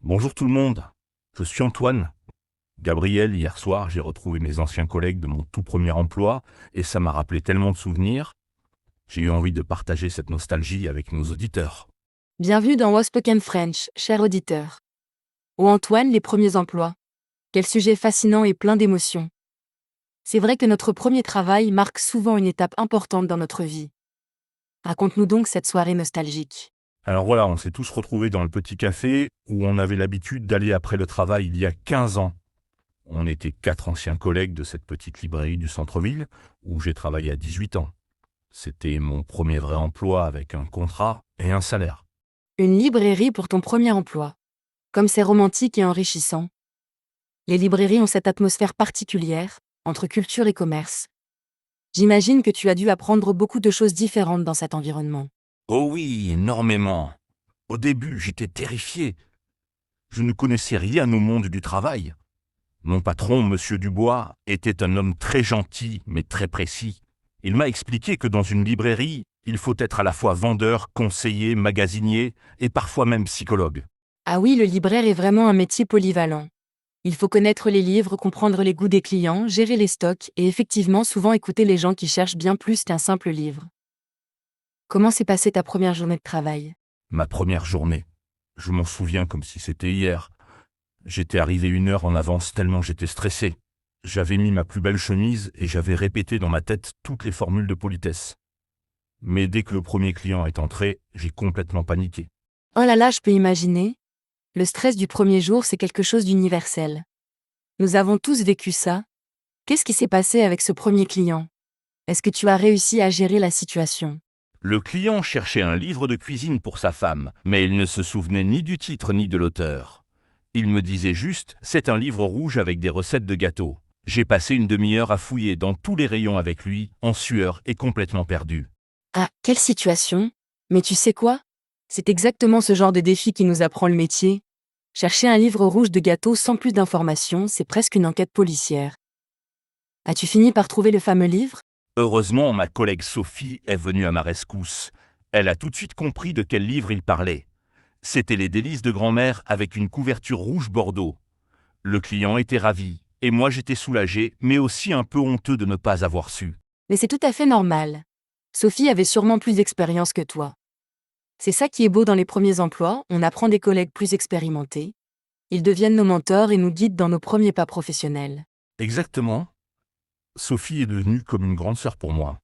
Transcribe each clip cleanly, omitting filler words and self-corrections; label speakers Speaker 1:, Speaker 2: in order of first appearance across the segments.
Speaker 1: Bonjour tout le monde, je suis Antoine. Gabriel, hier soir, j'ai retrouvé mes anciens collègues de mon tout premier emploi et ça m'a rappelé tellement de souvenirs. J'ai eu envie de partager cette nostalgie avec nos auditeurs.
Speaker 2: Bienvenue dans Outspoken French, cher auditeur. Où Antoine, les premiers emplois. Quel sujet fascinant et plein d'émotions. C'est vrai que notre premier travail marque souvent une étape importante dans notre vie. Raconte-nous donc cette soirée nostalgique.
Speaker 1: Alors voilà, on s'est tous retrouvés dans le petit café où on avait l'habitude d'aller après le travail il y a 15 ans. On était 4 anciens collègues de cette petite librairie du centre-ville où j'ai travaillé à 18 ans. C'était mon premier vrai emploi avec un contrat et un salaire.
Speaker 2: Une librairie pour ton premier emploi. Comme c'est romantique et enrichissant. Les librairies ont cette atmosphère particulière, entre culture et commerce. J'imagine que tu as dû apprendre beaucoup de choses différentes dans cet environnement.
Speaker 1: Oh oui, énormément. Au début, j'étais terrifié. Je ne connaissais rien au monde du travail. Mon patron, Monsieur Dubois, était un homme très gentil, mais très précis. Il m'a expliqué que dans une librairie, il faut être à la fois vendeur, conseiller, magasinier et parfois même psychologue.
Speaker 2: Ah oui, le libraire est vraiment un métier polyvalent. Il faut connaître les livres, comprendre les goûts des clients, gérer les stocks et effectivement souvent écouter les gens qui cherchent bien plus qu'un simple livre. Comment s'est passée ta première journée de travail?
Speaker 1: Ma première journée. Je m'en souviens comme si c'était hier. J'étais arrivé 1 heure en avance tellement j'étais stressé. J'avais mis ma plus belle chemise et j'avais répété dans ma tête toutes les formules de politesse. Mais dès que le premier client est entré, j'ai complètement paniqué.
Speaker 2: Oh là là, je peux imaginer. Le stress du premier jour, c'est quelque chose d'universel. Nous avons tous vécu ça. Qu'est-ce qui s'est passé avec ce premier client? Est-ce que tu as réussi à gérer la situation?
Speaker 1: Le client cherchait un livre de cuisine pour sa femme, mais il ne se souvenait ni du titre ni de l'auteur. Il me disait juste, c'est un livre rouge avec des recettes de gâteaux. J'ai passé une demi-heure à fouiller dans tous les rayons avec lui, en sueur et complètement perdu.
Speaker 2: Ah, quelle situation? Mais tu sais quoi? C'est exactement ce genre de défi qui nous apprend le métier. Chercher un livre rouge de gâteau sans plus d'informations, c'est presque une enquête policière. As-tu fini par trouver le fameux livre?
Speaker 1: Heureusement, ma collègue Sophie est venue à ma rescousse. Elle a tout de suite compris de quel livre il parlait. C'était Les délices de grand-mère avec une couverture rouge bordeaux. Le client était ravi, et moi j'étais soulagé, mais aussi un peu honteux de ne pas avoir su.
Speaker 2: Mais c'est tout à fait normal. Sophie avait sûrement plus d'expérience que toi. C'est ça qui est beau dans les premiers emplois, on apprend des collègues plus expérimentés. Ils deviennent nos mentors et nous guident dans nos premiers pas professionnels.
Speaker 1: Exactement. Sophie est devenue comme une grande sœur pour moi.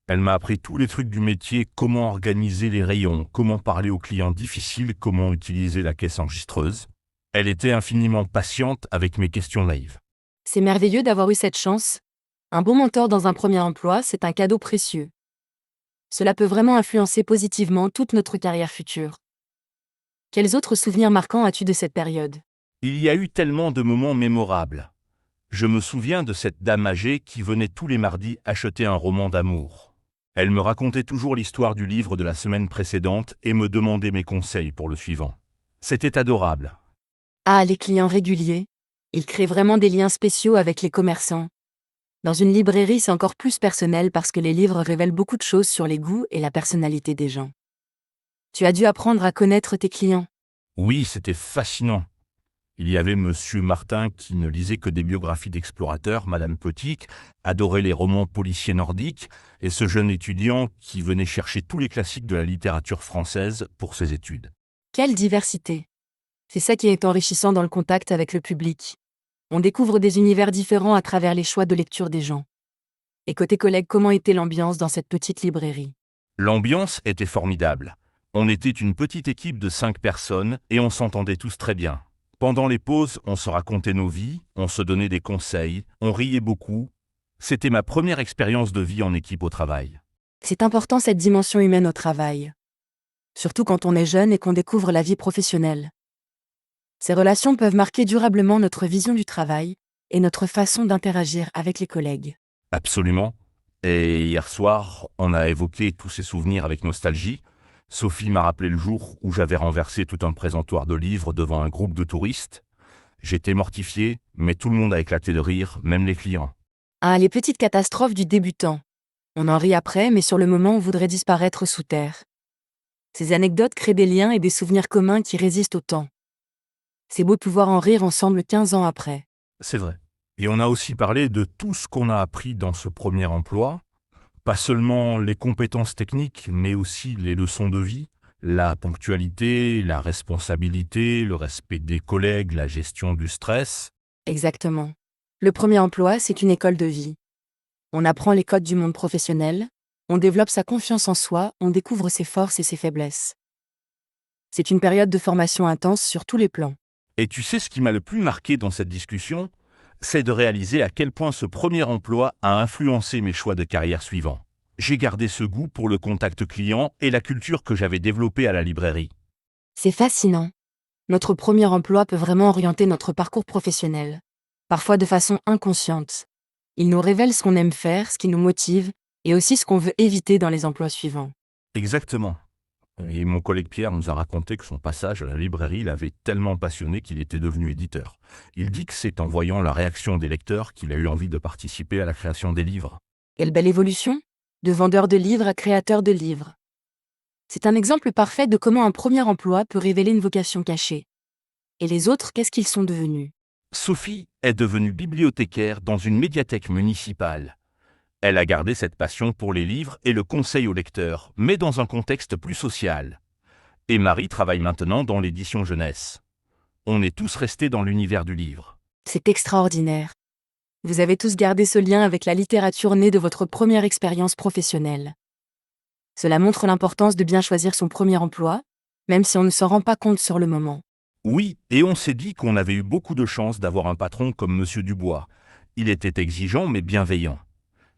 Speaker 1: Elle m'a appris tous les trucs du métier, comment organiser les rayons, comment parler aux clients difficiles, comment utiliser la caisse enregistreuse. Elle était infiniment patiente avec mes questions naïves.
Speaker 2: C'est merveilleux d'avoir eu cette chance. Un bon mentor dans un premier emploi, c'est un cadeau précieux. Cela peut vraiment influencer positivement toute notre carrière future. Quels autres souvenirs marquants as-tu de cette période?
Speaker 1: Il y a eu tellement de moments mémorables. Je me souviens de cette dame âgée qui venait tous les mardis acheter un roman d'amour. Elle me racontait toujours l'histoire du livre de la semaine précédente et me demandait mes conseils pour le suivant. C'était adorable.
Speaker 2: Ah, les clients réguliers. Ils créent vraiment des liens spéciaux avec les commerçants. Dans une librairie, c'est encore plus personnel parce que les livres révèlent beaucoup de choses sur les goûts et la personnalité des gens. Tu as dû apprendre à connaître tes clients.
Speaker 1: Oui, c'était fascinant. Il y avait Monsieur Martin qui ne lisait que des biographies d'explorateurs, Madame Petit adorait les romans policiers nordiques, et ce jeune étudiant qui venait chercher tous les classiques de la littérature française pour ses études.
Speaker 2: Quelle diversité! C'est ça qui est enrichissant dans le contact avec le public. On découvre des univers différents à travers les choix de lecture des gens. Et côté collègues, comment était l'ambiance dans cette petite librairie?
Speaker 1: L'ambiance était formidable. On était une petite équipe de 5 personnes et on s'entendait tous très bien. Pendant les pauses, on se racontait nos vies, on se donnait des conseils, on riait beaucoup. C'était ma première expérience de vie en équipe au travail.
Speaker 2: C'est important cette dimension humaine au travail. Surtout quand on est jeune et qu'on découvre la vie professionnelle. Ces relations peuvent marquer durablement notre vision du travail et notre façon d'interagir avec les collègues.
Speaker 1: Absolument. Et hier soir, on a évoqué tous ces souvenirs avec nostalgie. Sophie m'a rappelé le jour où j'avais renversé tout un présentoir de livres devant un groupe de touristes. J'étais mortifié, mais tout le monde a éclaté de rire, même les clients.
Speaker 2: Ah, les petites catastrophes du débutant. On en rit après, mais sur le moment, on voudrait disparaître sous terre. Ces anecdotes créent des liens et des souvenirs communs qui résistent au temps. C'est beau de pouvoir en rire ensemble 15 ans après.
Speaker 1: C'est vrai. Et on a aussi parlé de tout ce qu'on a appris dans ce premier emploi, pas seulement les compétences techniques, mais aussi les leçons de vie, la ponctualité, la responsabilité, le respect des collègues, la gestion du stress.
Speaker 2: Exactement. Le premier emploi, c'est une école de vie. On apprend les codes du monde professionnel, on développe sa confiance en soi, on découvre ses forces et ses faiblesses. C'est une période de formation intense sur tous les plans.
Speaker 1: Et tu sais ce qui m'a le plus marqué dans cette discussion? C'est de réaliser à quel point ce premier emploi a influencé mes choix de carrière suivants. J'ai gardé ce goût pour le contact client et la culture que j'avais développée à la librairie.
Speaker 2: C'est fascinant. Notre premier emploi peut vraiment orienter notre parcours professionnel, parfois de façon inconsciente. Il nous révèle ce qu'on aime faire, ce qui nous motive, et aussi ce qu'on veut éviter dans les emplois suivants.
Speaker 1: Exactement. Et mon collègue Pierre nous a raconté que son passage à la librairie l'avait tellement passionné qu'il était devenu éditeur. Il dit que c'est en voyant la réaction des lecteurs qu'il a eu envie de participer à la création des livres.
Speaker 2: Quelle belle évolution, de vendeur de livres à créateur de livres. C'est un exemple parfait de comment un premier emploi peut révéler une vocation cachée. Et les autres, qu'est-ce qu'ils sont devenus?
Speaker 1: Sophie est devenue bibliothécaire dans une médiathèque municipale. Elle a gardé cette passion pour les livres et le conseil aux lecteurs, mais dans un contexte plus social. Et Marie travaille maintenant dans l'édition jeunesse. On est tous restés dans l'univers du livre.
Speaker 2: C'est extraordinaire. Vous avez tous gardé ce lien avec la littérature née de votre première expérience professionnelle. Cela montre l'importance de bien choisir son premier emploi, même si on ne s'en rend pas compte sur le moment.
Speaker 1: Oui, et on s'est dit qu'on avait eu beaucoup de chance d'avoir un patron comme Monsieur Dubois. Il était exigeant mais bienveillant.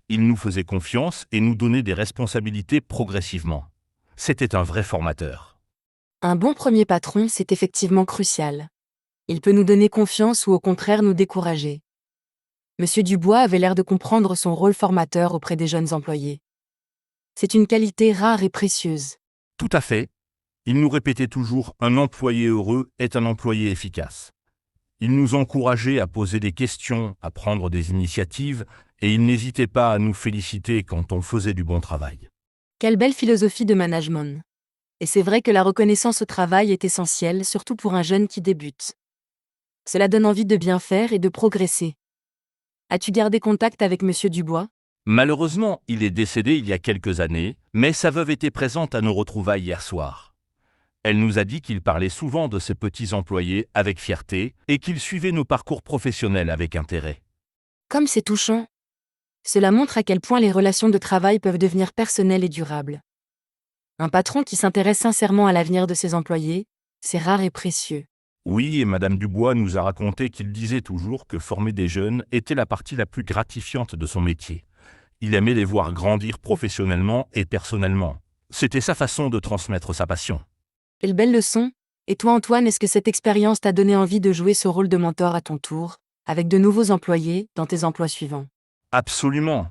Speaker 1: Il nous faisait confiance et nous donnait des responsabilités progressivement. C'était un vrai formateur.
Speaker 2: Un bon premier patron, c'est effectivement crucial. Il peut nous donner confiance ou au contraire nous décourager. Monsieur Dubois avait l'air de comprendre son rôle formateur auprès des jeunes employés. C'est une qualité rare et précieuse.
Speaker 1: Tout à fait. Il nous répétait toujours « un employé heureux est un employé efficace ». Il nous encourageait à poser des questions, à prendre des initiatives, et il n'hésitait pas à nous féliciter quand on faisait du bon travail.
Speaker 2: Quelle belle philosophie de management. Et c'est vrai que la reconnaissance au travail est essentielle, surtout pour un jeune qui débute. Cela donne envie de bien faire et de progresser. As-tu gardé contact avec Monsieur Dubois?
Speaker 1: Malheureusement, il est décédé il y a quelques années, mais sa veuve était présente à nos retrouvailles hier soir. Elle nous a dit qu'il parlait souvent de ses petits employés avec fierté et qu'il suivait nos parcours professionnels avec intérêt.
Speaker 2: Comme c'est touchant. Cela montre à quel point les relations de travail peuvent devenir personnelles et durables. Un patron qui s'intéresse sincèrement à l'avenir de ses employés, c'est rare et précieux.
Speaker 1: Oui, et Madame Dubois nous a raconté qu'il disait toujours que former des jeunes était la partie la plus gratifiante de son métier. Il aimait les voir grandir professionnellement et personnellement. C'était sa façon de transmettre sa passion.
Speaker 2: Quelle belle leçon. Et toi Antoine, est-ce que cette expérience t'a donné envie de jouer ce rôle de mentor à ton tour, avec de nouveaux employés, dans tes emplois suivants?
Speaker 1: Absolument.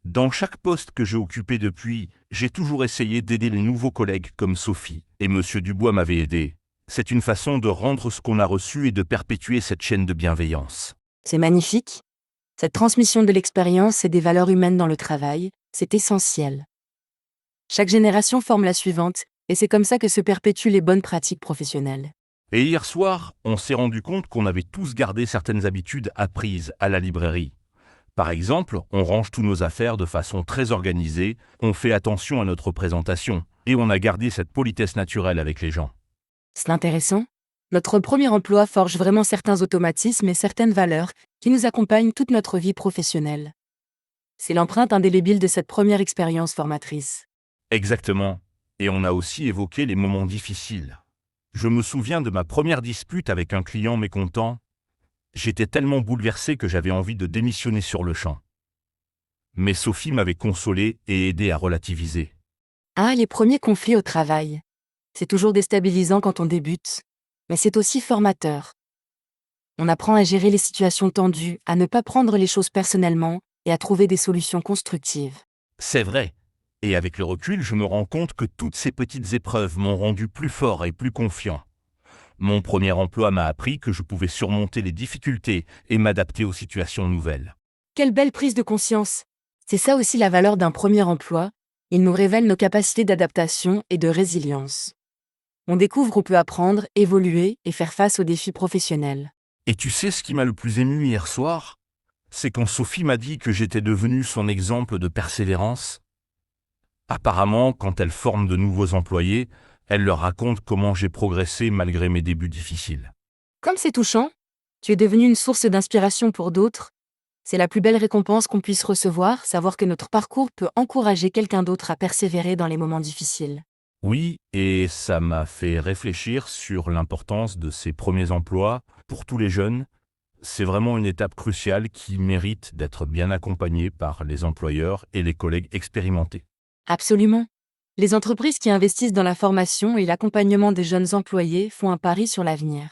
Speaker 1: Dans chaque poste que j'ai occupé depuis, j'ai toujours essayé d'aider les nouveaux collègues comme Sophie, et Monsieur Dubois m'avait aidé. C'est une façon de rendre ce qu'on a reçu et de perpétuer cette chaîne de bienveillance.
Speaker 2: C'est magnifique. Cette transmission de l'expérience et des valeurs humaines dans le travail, c'est essentiel. Chaque génération forme la suivante, et c'est comme ça que se perpétuent les bonnes pratiques professionnelles.
Speaker 1: Et hier soir, on s'est rendu compte qu'on avait tous gardé certaines habitudes apprises à la librairie. Par exemple, on range tous nos affaires de façon très organisée, on fait attention à notre présentation, et on a gardé cette politesse naturelle avec les gens.
Speaker 2: C'est intéressant. Notre premier emploi forge vraiment certains automatismes et certaines valeurs qui nous accompagnent toute notre vie professionnelle. C'est l'empreinte indélébile de cette première expérience formatrice.
Speaker 1: Exactement. Et on a aussi évoqué les moments difficiles. Je me souviens de ma première dispute avec un client mécontent. J'étais tellement bouleversé que j'avais envie de démissionner sur le champ. Mais Sophie m'avait consolé et aidé à relativiser.
Speaker 2: Ah, les premiers conflits au travail. C'est toujours déstabilisant quand on débute, mais c'est aussi formateur. On apprend à gérer les situations tendues, à ne pas prendre les choses personnellement et à trouver des solutions constructives.
Speaker 1: C'est vrai. Et avec le recul, je me rends compte que toutes ces petites épreuves m'ont rendu plus fort et plus confiant. Mon premier emploi m'a appris que je pouvais surmonter les difficultés et m'adapter aux situations nouvelles.
Speaker 2: Quelle belle prise de conscience! C'est ça aussi la valeur d'un premier emploi, il nous révèle nos capacités d'adaptation et de résilience. On découvre qu'on peut apprendre, évoluer et faire face aux défis professionnels.
Speaker 1: Et tu sais ce qui m'a le plus ému hier soir? C'est quand Sophie m'a dit que j'étais devenu son exemple de persévérance. Apparemment, quand elle forme de nouveaux employés, elle leur raconte comment j'ai progressé malgré mes débuts difficiles.
Speaker 2: Comme c'est touchant, tu es devenu une source d'inspiration pour d'autres. C'est la plus belle récompense qu'on puisse recevoir, savoir que notre parcours peut encourager quelqu'un d'autre à persévérer dans les moments difficiles.
Speaker 1: Oui, et ça m'a fait réfléchir sur l'importance de ces premiers emplois pour tous les jeunes. C'est vraiment une étape cruciale qui mérite d'être bien accompagnée par les employeurs et les collègues expérimentés.
Speaker 2: Absolument. Les entreprises qui investissent dans la formation et l'accompagnement des jeunes employés font un pari sur l'avenir.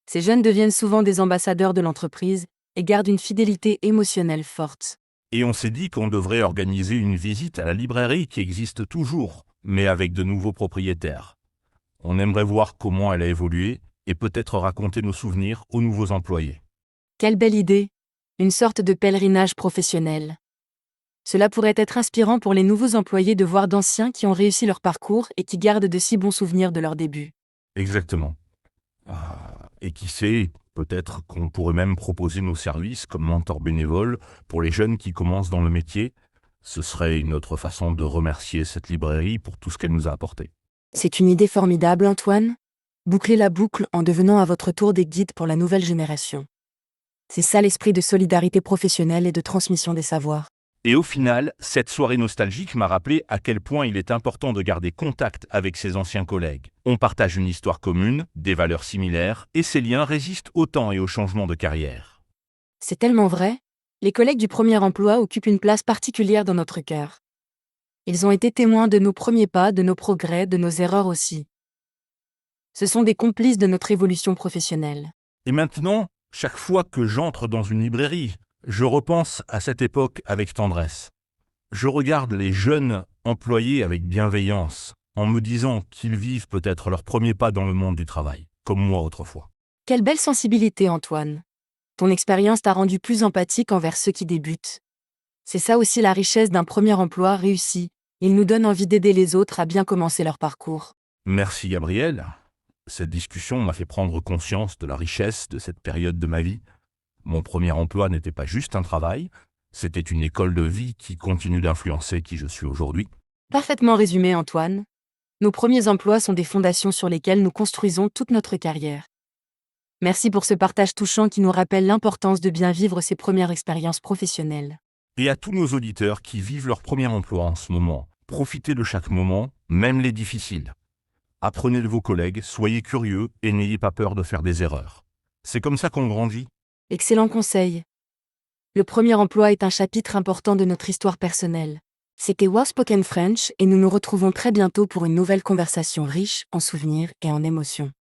Speaker 2: Ces jeunes deviennent souvent des ambassadeurs de l'entreprise et gardent une fidélité émotionnelle forte.
Speaker 1: Et on s'est dit qu'on devrait organiser une visite à la librairie qui existe toujours, mais avec de nouveaux propriétaires. On aimerait voir comment elle a évolué et peut-être raconter nos souvenirs aux nouveaux employés.
Speaker 2: Quelle belle idée! Une sorte de pèlerinage professionnel. Cela pourrait être inspirant pour les nouveaux employés de voir d'anciens qui ont réussi leur parcours et qui gardent de si bons souvenirs de leurs débuts.
Speaker 1: Exactement. Et qui sait, peut-être qu'on pourrait même proposer nos services comme mentor bénévole pour les jeunes qui commencent dans le métier. Ce serait une autre façon de remercier cette librairie pour tout ce qu'elle nous a apporté.
Speaker 2: C'est une idée formidable, Antoine. Bouclez la boucle en devenant à votre tour des guides pour la nouvelle génération. C'est ça l'esprit de solidarité professionnelle et de transmission des savoirs.
Speaker 1: Et au final, cette soirée nostalgique m'a rappelé à quel point il est important de garder contact avec ses anciens collègues. On partage une histoire commune, des valeurs similaires, et ces liens résistent au temps et aux changements de carrière.
Speaker 2: C'est tellement vrai. Les collègues du premier emploi occupent une place particulière dans notre cœur. Ils ont été témoins de nos premiers pas, de nos progrès, de nos erreurs aussi. Ce sont des complices de notre évolution professionnelle.
Speaker 1: Et maintenant, chaque fois que j'entre dans une librairie, je repense à cette époque avec tendresse. Je regarde les jeunes employés avec bienveillance, en me disant qu'ils vivent peut-être leur premier pas dans le monde du travail, comme moi autrefois.
Speaker 2: Quelle belle sensibilité, Antoine. Ton expérience t'a rendu plus empathique envers ceux qui débutent. C'est ça aussi la richesse d'un premier emploi réussi. Il nous donne envie d'aider les autres à bien commencer leur parcours.
Speaker 1: Merci Gabriel. Cette discussion m'a fait prendre conscience de la richesse de cette période de ma vie. Mon premier emploi n'était pas juste un travail, c'était une école de vie qui continue d'influencer qui je suis aujourd'hui.
Speaker 2: Parfaitement résumé, Antoine. Nos premiers emplois sont des fondations sur lesquelles nous construisons toute notre carrière. Merci pour ce partage touchant qui nous rappelle l'importance de bien vivre ses premières expériences professionnelles.
Speaker 1: Et à tous nos auditeurs qui vivent leur premier emploi en ce moment, profitez de chaque moment, même les difficiles. Apprenez de vos collègues, soyez curieux et n'ayez pas peur de faire des erreurs. C'est comme ça qu'on grandit.
Speaker 2: Excellent conseil. Le premier emploi est un chapitre important de notre histoire personnelle. C'était Well Spoken French et nous nous retrouvons très bientôt pour une nouvelle conversation riche en souvenirs et en émotions.